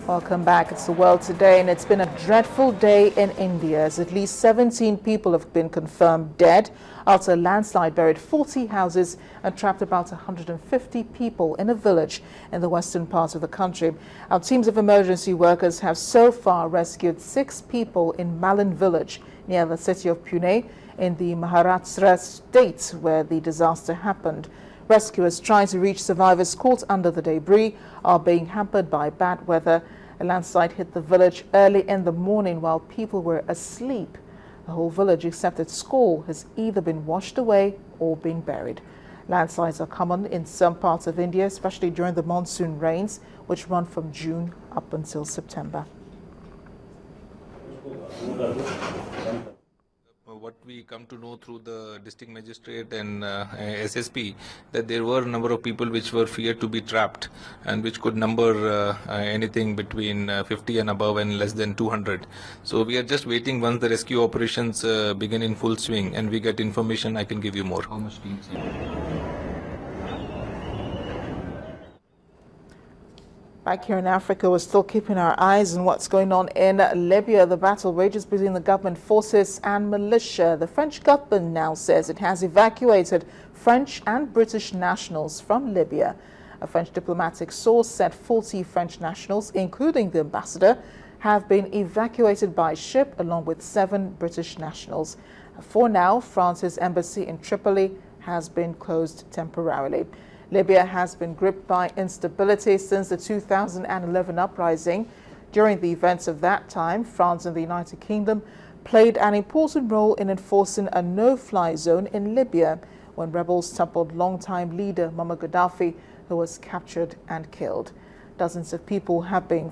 Welcome back. It's the world today, and it's been a dreadful day in India as at least 17 people have been confirmed dead after a landslide buried 40 houses and trapped about 150 people in a village in the western part of the country. Our teams of emergency workers have so far rescued 6 people in Malin village near the city of Pune in the Maharashtra state where the disaster happened. Rescuers trying to reach survivors caught under the debris are being hampered by bad weather. A landslide hit the village early in the morning while people were asleep. The whole village, except its school, has either been washed away or been buried. Landslides are common in some parts of India, especially during the monsoon rains, which run from June up until September. What we come to know through the district magistrate and SSP, that there were a number of people which were feared to be trapped and which could number anything between 50 and above and less than 200. So we are just waiting. Once the rescue operations begin in full swing and we get information, I can give you more. How much teams? Back here in Africa, we're still keeping our eyes on what's going on in Libya. The battle rages between the government forces and militia. The French government now says it has evacuated French and British nationals from Libya. A French diplomatic source said 40 French nationals, including the ambassador, have been evacuated by ship along with 7 British nationals. For now, France's embassy in Tripoli has been closed temporarily. Libya has been gripped by instability since the 2011 uprising. During the events of that time, France and the United Kingdom played an important role in enforcing a no-fly zone in Libya when rebels toppled longtime leader Muammar Gaddafi, who was captured and killed. Dozens of people have been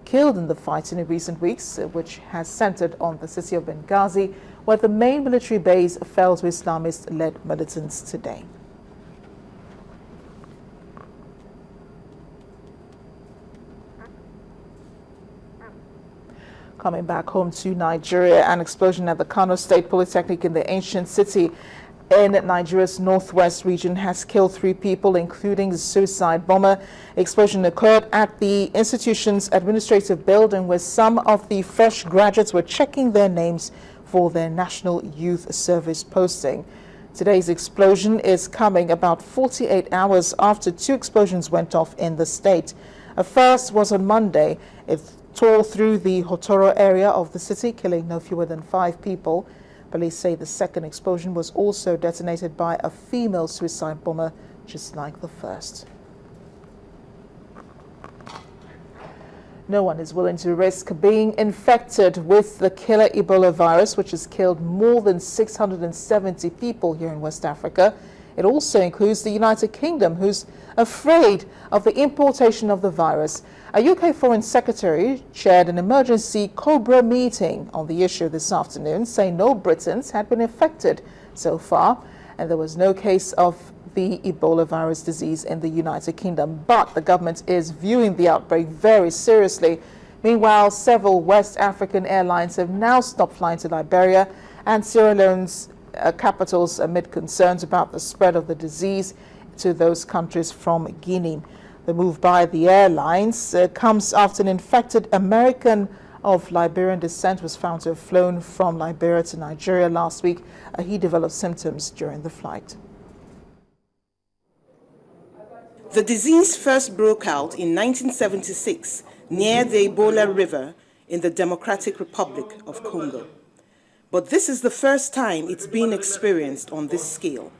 killed in the fighting in recent weeks, which has centered on the city of Benghazi, where the main military base fell to Islamist-led militants today. Coming back home to Nigeria, an explosion at the Kano State Polytechnic in the ancient city in Nigeria's northwest region has killed 3 people, including the suicide bomber. The explosion occurred at the institution's administrative building where some of the fresh graduates were checking their names for their National Youth Service posting. Today's explosion is coming about 48 hours after 2 explosions went off in the state. A first was on Monday. It tore through the Hotoro area of the city, killing no fewer than 5 people. Police say the second explosion was also detonated by a female suicide bomber, just like the first. No one is willing to risk being infected with the killer Ebola virus, which has killed more than 670 people here in West Africa. It also includes the United Kingdom, who's afraid of the importation of the virus. A UK Foreign Secretary chaired an emergency COBRA meeting on the issue this afternoon, saying no Britons had been infected so far, and there was no case of the Ebola virus disease in the United Kingdom. But the government is viewing the outbreak very seriously. Meanwhile, several West African airlines have now stopped flying to Liberia and Sierra Leone's capitals amid concerns about the spread of the disease to those countries from Guinea. The move by the airlines comes after an infected American of Liberian descent was found to have flown from Liberia to Nigeria last week. He developed symptoms during the flight. The disease first broke out in 1976 near the Ebola River in the Democratic Republic of Congo. But this is the first time it's been experienced on this scale.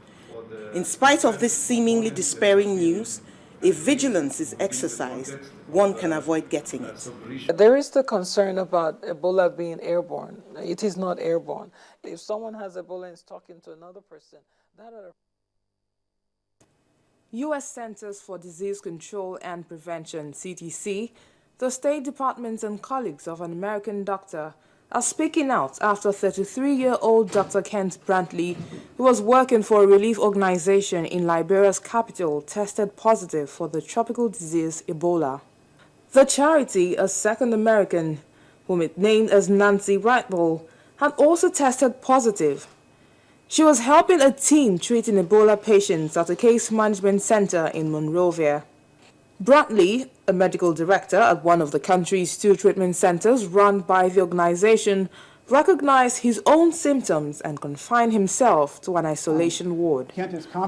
In spite of this seemingly despairing news, if vigilance is exercised, one can avoid getting it. There is the concern about Ebola being airborne. It is not airborne. If someone has Ebola and is talking to another person, that other... U.S. Centers for Disease Control and Prevention, CDC, the State Department and colleagues of an American doctor are speaking out after 33-year-old Dr. Kent Brantley, who was working for a relief organization in Liberia's capital, tested positive for the tropical disease Ebola. The charity, a second American, whom it named as Nancy Rightbull, had also tested positive. She was helping a team treating Ebola patients at a case management center in Monrovia. Brantley, a medical director at one of the country's 2 treatment centers run by the organization, recognized his own symptoms and confined himself to an isolation ward.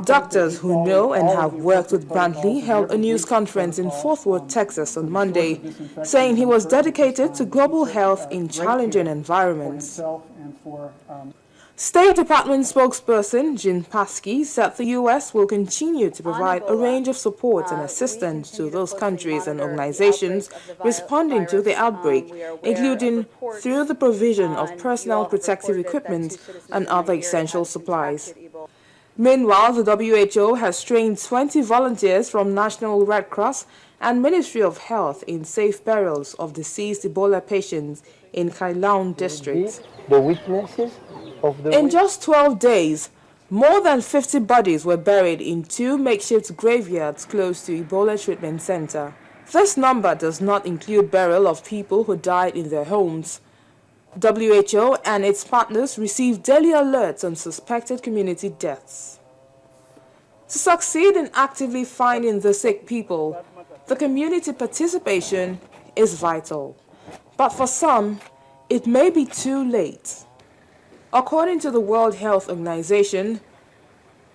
Doctors who know and have worked with Brantley held a news conference in Fort Worth, Texas on Monday, saying he was dedicated to global health in challenging environments. State Department spokesperson Jen Psaki said the U.S. will continue to provide a range of support and assistance to those countries and organizations responding to the outbreak, including through the provision of personal protective equipment and other essential supplies. Meanwhile, the WHO has trained 20 volunteers from National Red Cross and Ministry of Health in safe burials of deceased Ebola patients in Kailaun district. The witnesses of the In just 12 days, more than 50 bodies were buried in 2 makeshift graveyards close to Ebola treatment center. This number does not include burial of people who died in their homes. WHO and its partners receive daily alerts on suspected community deaths. To succeed in actively finding the sick people, the community participation is vital. But for some, it may be too late. According to the World Health Organization,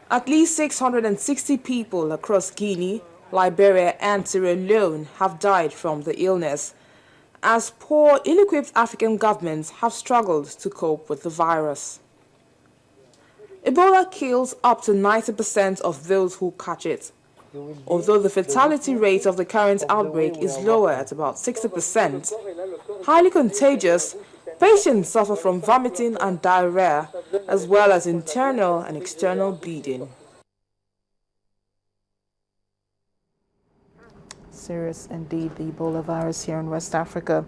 at least 660 people across Guinea, Liberia, and Sierra Leone have died from the illness, as poor, ill-equipped African governments have struggled to cope with the virus. Ebola kills up to 90% of those who catch it. Although the fatality rate of the current outbreak is lower at about 60%, highly contagious, patients suffer from vomiting and diarrhea, as well as internal and external bleeding. Serious indeed, the Ebola virus here in West Africa.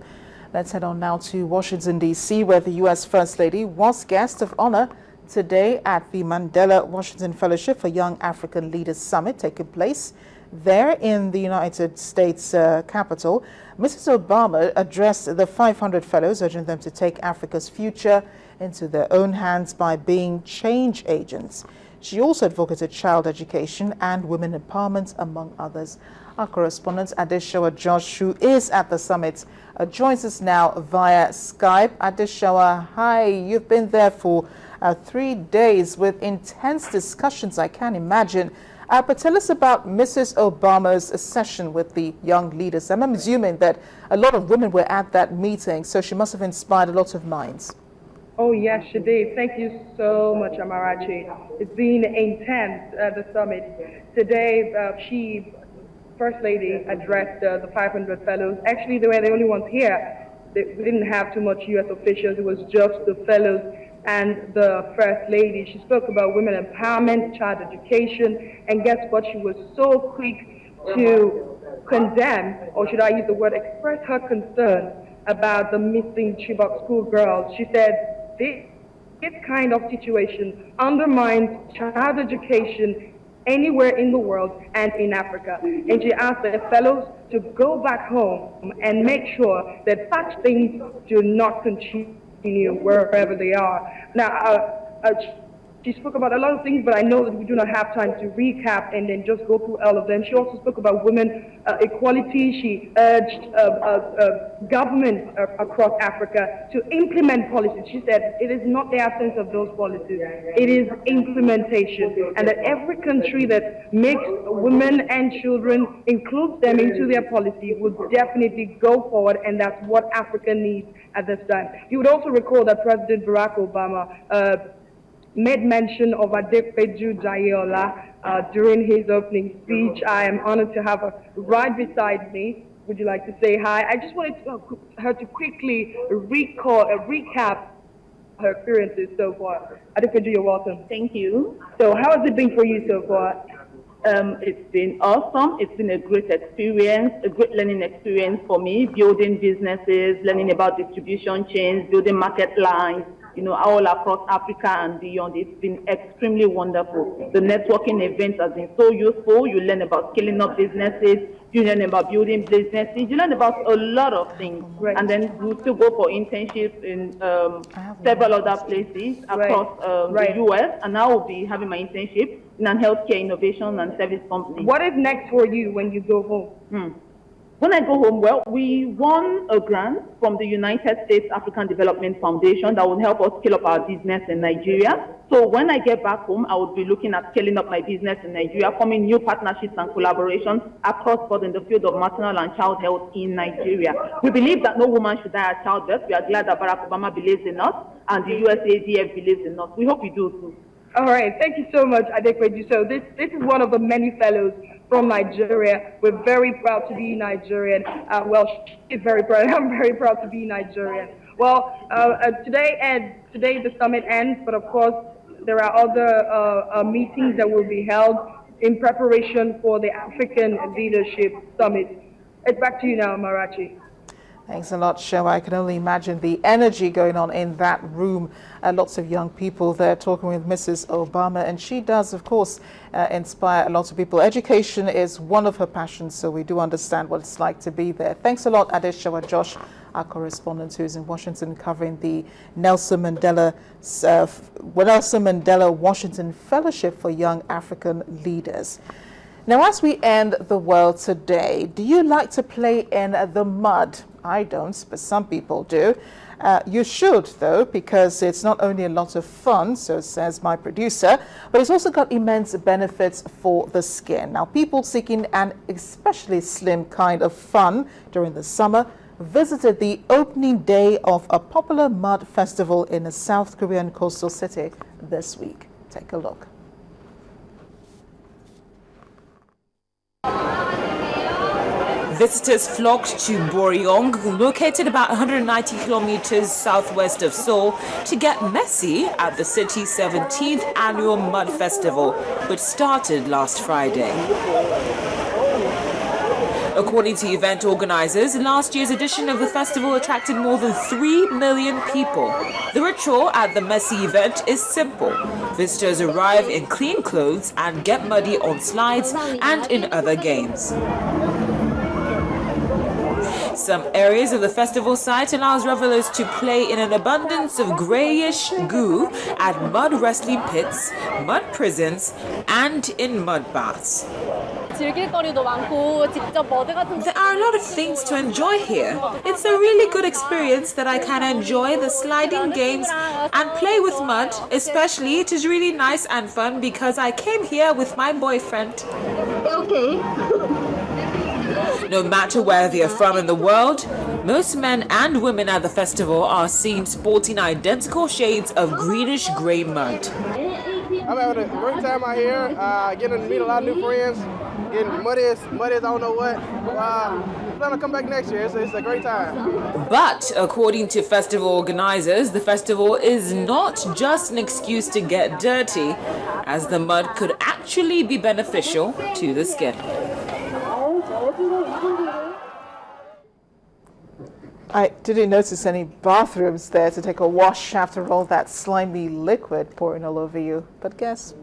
Let's head on now to Washington, D.C., where the U.S. First Lady was guest of honor today at the Mandela Washington Fellowship for Young African Leaders Summit taking place there in the United States capital. Mrs. Obama addressed the 500 fellows, urging them to take Africa's future into their own hands by being change agents. She also advocated child education and women empowerment, among others. Our correspondent Adeshowa Josh, who is at the summit, joins us now via Skype. Adeshowa, hi. You've been there for 3 days with intense discussions, I can imagine. But tell us about Mrs. Obama's session with the young leaders. I'm assuming that a lot of women were at that meeting, so she must have inspired a lot of minds. Oh, yes, she did. Thank you so much, Amarachi. It's been intense, the summit. Today, First Lady, addressed the 500 fellows. Actually, they were the only ones here. We didn't have too much U.S. officials. It was just the fellows and the First Lady. She spoke about women empowerment, child education, and guess what? She was so quick to condemn, or should I use the word, express her concern about the missing Chibok schoolgirls. She said, this kind of situation undermines child education anywhere in the world and in Africa. And she asked the fellows to go back home and make sure that such things do not continue wherever they are. Now, she spoke about a lot of things, but I know that we do not have time to recap and then just go through all of them. She also spoke about women equality. She urged governments across Africa to implement policies. She said it is not the absence of those policies, it is implementation, and that every country that makes women and children, includes them into their policy, would definitely go forward, and that's what Africa needs at this time. You would also recall that President Barack Obama made mention of Adepeju Jayeola during his opening speech. I am honored to have her right beside me. Would you like to say hi? I just wanted her to quickly recap her experiences so far. Adepeju, you're welcome. Thank you. So how has it been for you so far? It's been awesome. It's been a great experience, a great learning experience for me, building businesses, learning about distribution chains, building market lines, all across Africa and beyond. It's been extremely wonderful. The networking event has been so useful. You learn about scaling up businesses, you learn about building businesses, you learn about a lot of things. Right. And then we still go for internships in several other places across the US, and I will be having my internship in an healthcare innovation and service company. What is next for you when you go home? When I go home, well, we won a grant from the United States African Development Foundation that will help us scale up our business in Nigeria. So when I get back home, I would be looking at scaling up my business in Nigeria, forming new partnerships and collaborations across board in the field of maternal and child health in Nigeria. We believe that no woman should die at childbirth. We are glad that Barack Obama believes in us and the USAID believes in us. We hope you do too. All right, thank you so much, Adekweju. So this is one of the many fellows from Nigeria. We're very proud to be Nigerian. Well, she's very proud. I'm very proud to be Nigerian. Well, today the summit ends, but of course there are other meetings that will be held in preparation for the African Leadership Summit. It's back to you now, Marachi. Thanks a lot, Shewa. I can only imagine the energy going on in that room. Lots of young people there talking with Mrs. Obama, and she does, of course, inspire a lot of people. Education is one of her passions, so we do understand what it's like to be there. Thanks a lot, Adeshewa Josh, our correspondent who's in Washington covering the Nelson Mandela Washington Fellowship for Young African Leaders. Now, as we end the world today, do you like to play in the mud? I don't, but some people do. You should, though, because it's not only a lot of fun, so says my producer, but it's also got immense benefits for the skin. Now, people seeking an especially slim kind of fun during the summer visited the opening day of a popular mud festival in a South Korean coastal city this week. Take a look. Visitors flocked to Boryong, located about 190 kilometers southwest of Seoul, to get messy at the city's 17th annual Mud Festival, which started last Friday. According to event organizers, last year's edition of the festival attracted more than 3 million people. The ritual at the messy event is simple. Visitors arrive in clean clothes and get muddy on slides and in other games. Some areas of the festival site allows revelers to play in an abundance of grayish goo at mud wrestling pits, mud prisons, and in mud baths. There are a lot of things to enjoy here. It's a really good experience that I can enjoy the sliding games and play with mud. Especially, it is really nice and fun because I came here with my boyfriend. Okay. No matter where they are from in the world, most men and women at the festival are seen sporting identical shades of greenish-gray mud. I'm having a great time out here, getting to meet a lot of new friends, getting muddy as I don't know what. I'm going to come back next year. It's a great time. But according to festival organizers, the festival is not just an excuse to get dirty, as the mud could actually be beneficial to the skin. I didn't notice any bathrooms there to take a wash after all that slimy liquid pouring all over you. But guess,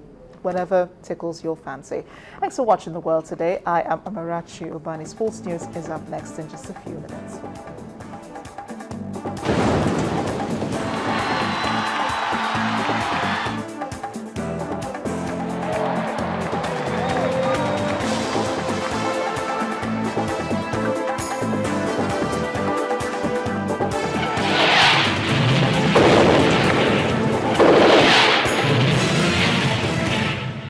whenever tickles your fancy. Thanks for watching The World Today. I am Amarachi Ubani. Sports News is up next in just a few minutes.